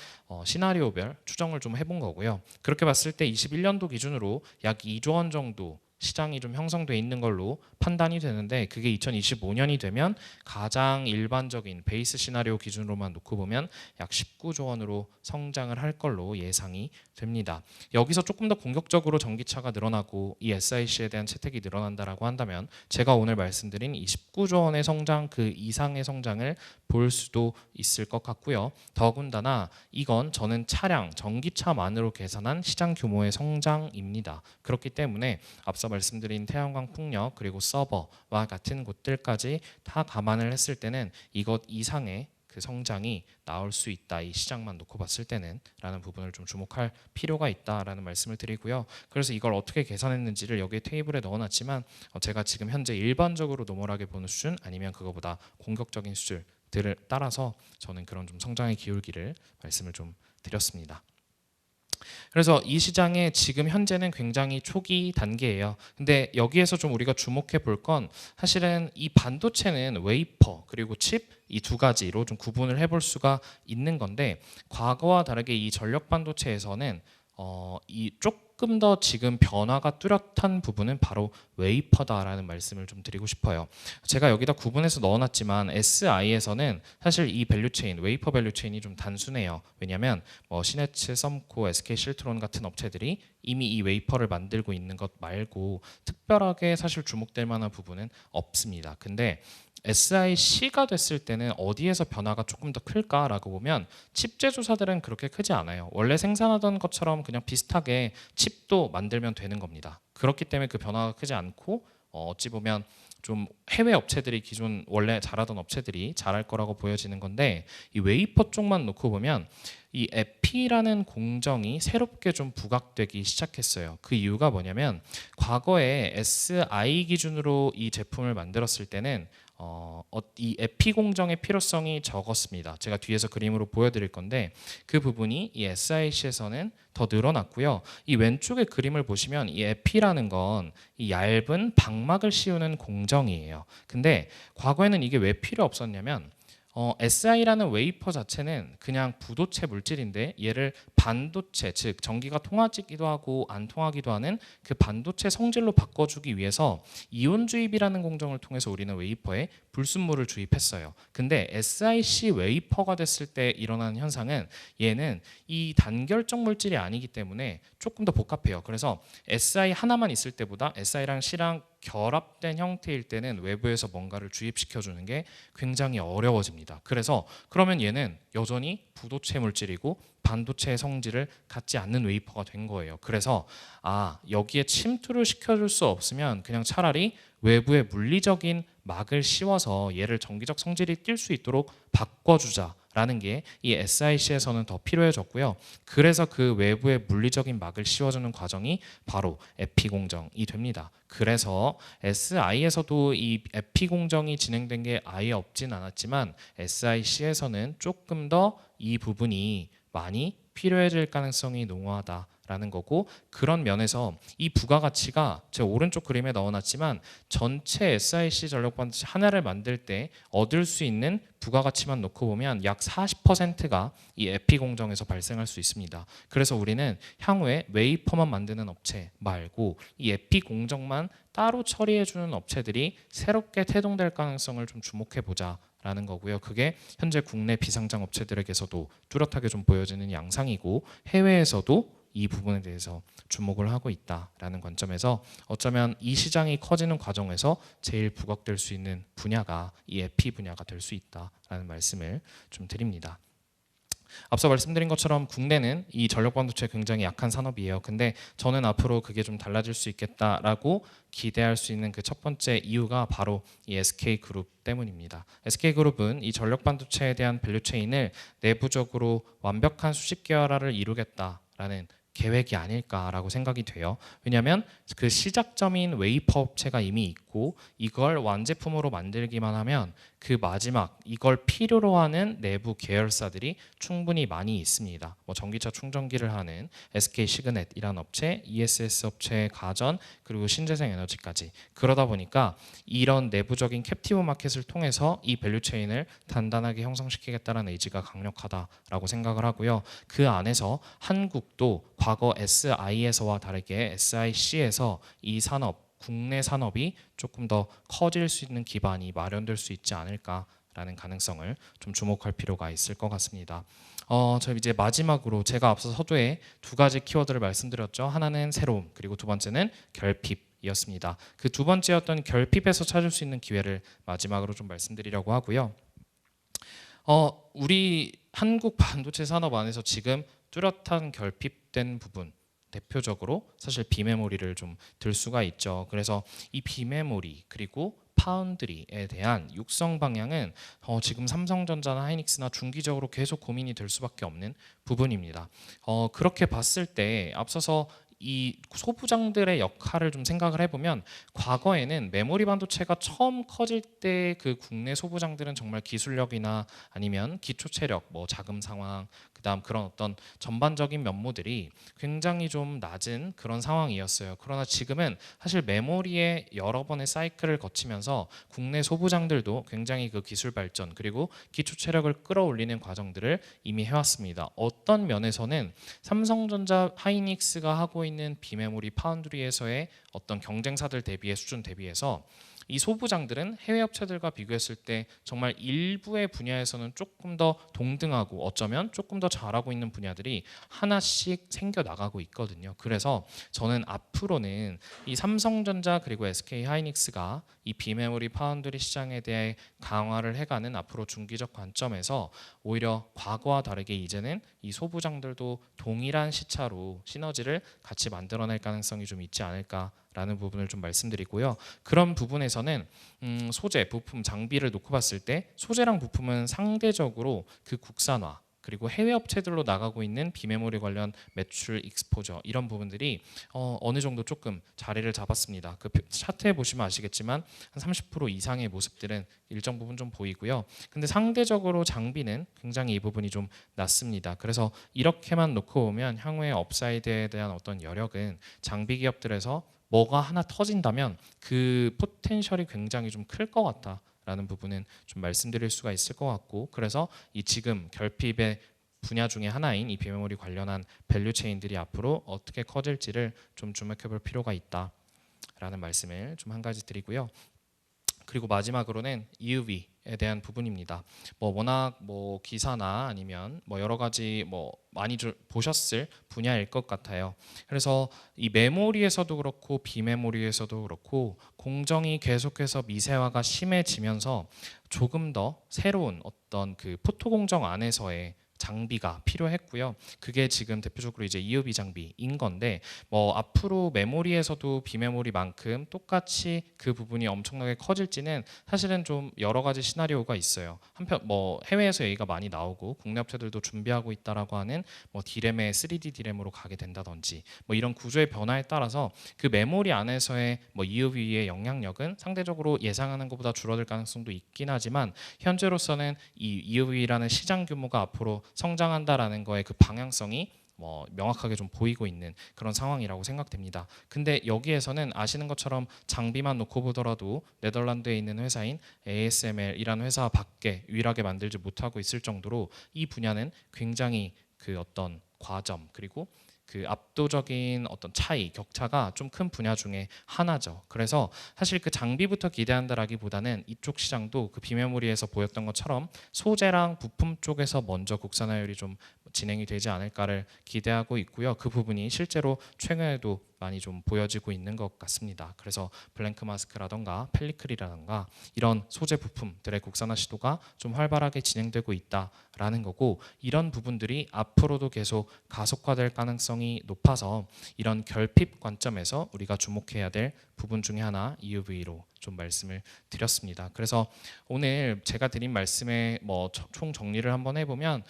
S2: 시나리오별 추정을 좀 해본 거고요. 그렇게 봤을 때 21년도 기준으로 약 2조 원 정도 시장이 좀 형성돼 있는 걸로 판단이 되는데 그게 2025년이 되면 가장 일반적인 베이스 시나리오 기준으로만 놓고 보면 약 19조 원으로 성장을 할 걸로 예상이 됩니다. 여기서 조금 더 공격적으로 전기차가 늘어나고 이 SIC에 대한 채택이 늘어난다라고 한다면 제가 오늘 말씀드린 이 19조 원의 성장 그 이상의 성장을 볼 수도 있을 것 같고요. 더군다나 이건 저는 차량, 전기차만으로 계산한 시장 규모의 성장입니다. 그렇기 때문에 앞서 말씀드린 태양광 풍력 그리고 서버와 같은 곳들까지 다 감안을 했을 때는 이것 이상의 그 성장이 나올 수 있다. 이 시장만 놓고 봤을 때는 라는 부분을 좀 주목할 필요가 있다라는 말씀을 드리고요. 그래서 이걸 어떻게 계산했는지를 여기 테이블에 넣어놨지만 제가 지금 현재 일반적으로 노멀하게 보는 수준 아니면 그거보다 공격적인 수준들을 따라서 저는 그런 좀 성장의 기울기를 말씀을 좀 드렸습니다. 그래서 이 시장에 지금 현재는 굉장히 초기 단계예요. 근데 여기에서 좀 우리가 주목해 볼 건 사실은 이 반도체는 웨이퍼 그리고 칩 이 두 가지로 좀 구분을 해볼 수가 있는 건데 과거와 다르게 이 전력 반도체에서는 이 조금 더 지금 변화가 뚜렷한 부분은 바로 웨이퍼다라는 말씀을 좀 드리고 싶어요. 제가 여기다 구분해서 넣어놨지만 SI에서는 사실 이 밸류체인, 웨이퍼 밸류체인이 좀 단순해요. 왜냐하면 뭐 시네츠, 썸코, SK 실트론 같은 업체들이 이미 이 웨이퍼를 만들고 있는 것 말고 특별하게 사실 주목될 만한 부분은 없습니다. 근데 SIC가 됐을 때는 어디에서 변화가 조금 더 클까라고 보면 칩 제조사들은 그렇게 크지 않아요. 원래 생산하던 것처럼 그냥 비슷하게 칩도 만들면 되는 겁니다. 그렇기 때문에 그 변화가 크지 않고 어찌 보면 좀 해외 업체들이 기존 원래 잘하던 업체들이 잘할 거라고 보여지는 건데 이 웨이퍼 쪽만 놓고 보면 이 에피라는 공정이 새롭게 좀 부각되기 시작했어요. 그 이유가 뭐냐면 과거에 SI 기준으로 이 제품을 만들었을 때는 이 에피 공정의 필요성이 적었습니다. 제가 뒤에서 그림으로 보여드릴 건데 그 부분이 이 SIC에서는 더 늘어났고요. 이 왼쪽의 그림을 보시면 이 에피라는 건 이 얇은 방막을 씌우는 공정이에요. 근데 과거에는 이게 왜 필요 없었냐면 SI라는 웨이퍼 자체는 그냥 부도체 물질인데 얘를 반도체, 즉 전기가 통하기도 하고 안 통하기도 하는 그 반도체 성질로 바꿔주기 위해서 이온 주입이라는 공정을 통해서 우리는 웨이퍼에 불순물을 주입했어요. 근데 SiC 웨이퍼가 됐을 때 일어나는 현상은 얘는 이 단결적 물질이 아니기 때문에 조금 더 복잡해요. 그래서 Si 하나만 있을 때보다 Si랑 C랑 결합된 형태일 때는 외부에서 뭔가를 주입시켜주는 게 굉장히 어려워집니다. 그래서 그러면 얘는 여전히 부도체 물질이고 반도체의 성질을 갖지 않는 웨이퍼가 된 거예요. 그래서 여기에 침투를 시켜줄 수 없으면 그냥 차라리 외부의 물리적인 막을 씌워서 얘를 전기적 성질이 띌 수 있도록 바꿔주자라는 게 이 SiC에서는 더 필요해졌고요. 그래서 그 외부의 물리적인 막을 씌워주는 과정이 바로 에피 공정이 됩니다. 그래서 SI에서도 이 에피 공정이 진행된 게 아예 없진 않았지만 SiC에서는 조금 더 이 부분이 많이 필요해질 가능성이 농후하다라는 거고, 그런 면에서 이 부가가치가 제가 오른쪽 그림에 넣어놨지만 전체 SiC 전력 반도체 하나를 만들 때 얻을 수 있는 부가가치만 놓고 보면 약 40%가 이 에피 공정에서 발생할 수 있습니다. 그래서 우리는 향후에 웨이퍼만 만드는 업체 말고 이 에피 공정만 따로 처리해주는 업체들이 새롭게 태동될 가능성을 좀 주목해 보자 라는 거고요. 그게 현재 국내 비상장 업체들에게서도 뚜렷하게 좀 보여지는 양상이고, 해외에서도 이 부분에 대해서 주목을 하고 있다라는 관점에서 어쩌면 이 시장이 커지는 과정에서 제일 부각될 수 있는 분야가 이 에피 분야가 될 수 있다라는 말씀을 좀 드립니다. 앞서 말씀드린 것처럼 국내는 이 전력 반도체 굉장히 약한 산업이에요. 근데 저는 앞으로 그게 좀 달라질 수 있겠다라고 기대할 수 있는 그 첫 번째 이유가 바로 이 SK그룹 때문입니다. SK그룹은 이 전력 반도체에 대한 밸류체인을 내부적으로 완벽한 수직 계열화를 이루겠다라는 계획이 아닐까라고 생각이 돼요. 왜냐하면 그 시작점인 웨이퍼 업체가 이미 있고 이걸 완제품으로 만들기만 하면 그 마지막 이걸 필요로 하는 내부 계열사들이 충분히 많이 있습니다. 뭐 전기차 충전기를 하는 SK 시그넷이라는 업체, ESS 업체의 가전, 그리고 신재생 에너지까지. 그러다 보니까 이런 내부적인 캡티브 마켓을 통해서 이 밸류체인을 단단하게 형성시키겠다는 의지가 강력하다라고 생각을 하고요. 그 안에서 한국도 과거 SI에서와 다르게 SIC에서 이 산업, 국내 산업이 조금 더 커질 수 있는 기반이 마련될 수 있지 않을까라는 가능성을 좀 주목할 필요가 있을 것 같습니다. 저 이제 마지막으로 제가 앞서 서두에 두 가지 키워드를 말씀드렸죠. 하나는 새로움, 그리고 두 번째는 결핍이었습니다. 그 두 번째였던 결핍에서 찾을 수 있는 기회를 마지막으로 좀 말씀드리려고 하고요. 우리 한국 반도체 산업 안에서 지금 뚜렷한 결핍된 부분, 대표적으로 사실 비메모리를 좀 들 수가 있죠. 그래서 이 비메모리 그리고 파운드리에 대한 육성 방향은 지금 삼성전자나 하이닉스나 중기적으로 계속 고민이 될 수밖에 없는 부분입니다. 그렇게 봤을 때 앞서서 이 소부장들의 역할을 좀 생각을 해보면, 과거에는 메모리 반도체가 처음 커질 때 그 국내 소부장들은 정말 기술력이나 아니면 기초 체력, 뭐 자금 상황, 그다음 그런 어떤 전반적인 면모들이 굉장히 좀 낮은 그런 상황이었어요. 그러나 지금은 사실 메모리의 여러 번의 사이클을 거치면서 국내 소부장들도 굉장히 그 기술 발전 그리고 기초 체력을 끌어올리는 과정들을 이미 해왔습니다. 어떤 면에서는 삼성전자, 하이닉스가 하고 있는 비메모리 파운드리에서의 어떤 경쟁사들 대비의 수준 대비해서 이 소부장들은 해외 업체들과 비교했을 때 정말 일부의 분야에서는 조금 더 동등하고 어쩌면 조금 더 잘하고 있는 분야들이 하나씩 생겨나가고 있거든요. 그래서 저는 앞으로는 이 삼성전자 그리고 SK 하이닉스가 이 비메모리 파운드리 시장에 대해 강화를 해가는 앞으로 중기적 관점에서 오히려 과거와 다르게 이제는 이 소부장들도 동일한 시차로 시너지를 같이 만들어낼 가능성이 좀 있지 않을까 라는 부분을 좀 말씀드리고요. 그런 부분에서는 소재, 부품, 장비를 놓고 봤을 때 소재랑 부품은 상대적으로 그 국산화 그리고 해외 업체들로 나가고 있는 비메모리 관련 매출 익스포저 이런 부분들이 어느 정도 조금 자리를 잡았습니다. 그 차트에 보시면 아시겠지만 한 30% 이상의 모습들은 일정 부분 좀 보이고요. 근데 상대적으로 장비는 굉장히 이 부분이 좀 낮습니다. 그래서 이렇게만 놓고 보면 향후에 업사이드에 대한 어떤 여력은 장비 기업들에서 뭐가 하나 터진다면 그 포텐셜이 굉장히 좀 클 것 같다. 라는 부분은 좀 말씀드릴 수가 있을 것 같고, 그래서 이 지금 결핍의 분야 중에 하나인 이 비메모리 관련한 밸류 체인들이 앞으로 어떻게 커질지를 좀 주목해 볼 필요가 있다라는 말씀을 좀 한 가지 드리고요. 그리고 마지막으로는 EUV에 대한 부분입니다. 워낙 기사나 아니면 여러 가지 많이 보셨을 분야일 것 같아요. 그래서 이 메모리에서도 그렇고 비메모리에서도 그렇고 공정이 계속해서 미세화가 심해지면서 조금 더 새로운 어떤 그 포토 공정 안에서의 장비가 필요했고요. 그게 지금 대표적으로 이제 EUV 장비인 건데 앞으로 메모리에서도 비메모리만큼 똑같이 그 부분이 엄청나게 커질지는 사실은 좀 여러 가지 시나리오가 있어요. 한편 해외에서 얘기가 많이 나오고 국내 업체들도 준비하고 있다라고 하는 D램의 3D D램으로 가게 된다든지 이런 구조의 변화에 따라서 그 메모리 안에서의 EUV의 영향력은 상대적으로 예상하는 것보다 줄어들 가능성도 있긴 하지만 현재로서는 이 EUV라는 시장 규모가 앞으로 성장한다라는 거에 그 방향성이 명확하게 좀 보이고 있는 그런 상황이라고 생각됩니다. 근데 여기에서는 아시는 것처럼 장비만 놓고 보더라도 네덜란드에 있는 회사인 ASML이라는 회사 밖에 유일하게 만들지 못하고 있을 정도로 이 분야는 굉장히 그 어떤 과점 그리고 그 압도적인 어떤 차이, 격차가 좀 큰 분야 중에 하나죠. 그래서 사실 그 장비부터 기대한다라기보다는 이쪽 시장도 그 비메모리에서 보였던 것처럼 소재랑 부품 쪽에서 먼저 국산화율이 좀 진행이 되지 않을까를 기대하고 있고요. 그 부분이 실제로 최근에도 많이 좀 보여지고 있는 것 같습니다. 그래서 블랭크 마스크라던가 펠리클이라던가 이런 소재 부품들의 국산화 시도가 좀 활발하게 진행되고 있다라는 거고, 이런 부분들이 앞으로도 계속 가속화될 가능성이 높아서 이런 결핍 관점에서 우리가 주목해야 될 부분 중에 하나 EUV로 좀 말씀을 드렸습니다. 그래서 오늘 제가 드린 말씀에 총 정리를 한번 해보면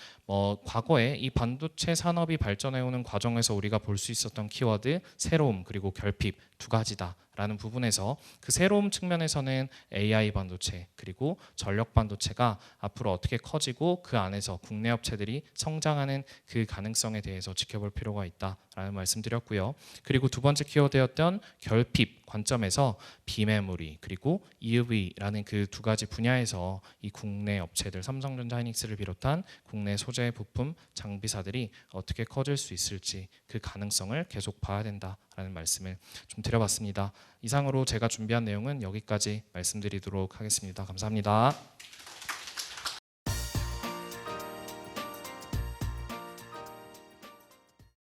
S2: 과거에 이 반도체 산업이 발전해오는 과정에서 우리가 볼 수 있었던 키워드 새로움 그리고 결핍 두 가지다라는 부분에서 그 새로움 측면에서는 AI 반도체 그리고 전력 반도체가 앞으로 어떻게 커지고 그 안에서 국내 업체들이 성장하는 그 가능성에 대해서 지켜볼 필요가 있다라는 말씀드렸고요. 그리고 두 번째 키워드였던 결핍 관점에서 비메모리 그리고 EUV라는 그 두 가지 분야에서 이 국내 업체들 삼성전자 하이닉스를 비롯한 국내 소재 부품 장비사들이 어떻게 커질 수 있을지 그 가능성을 계속 봐야 된다라는 말씀을 좀 드려봤습니다. 이상으로 제가 준비한 내용은 여기까지 말씀드리도록 하겠습니다. 감사합니다.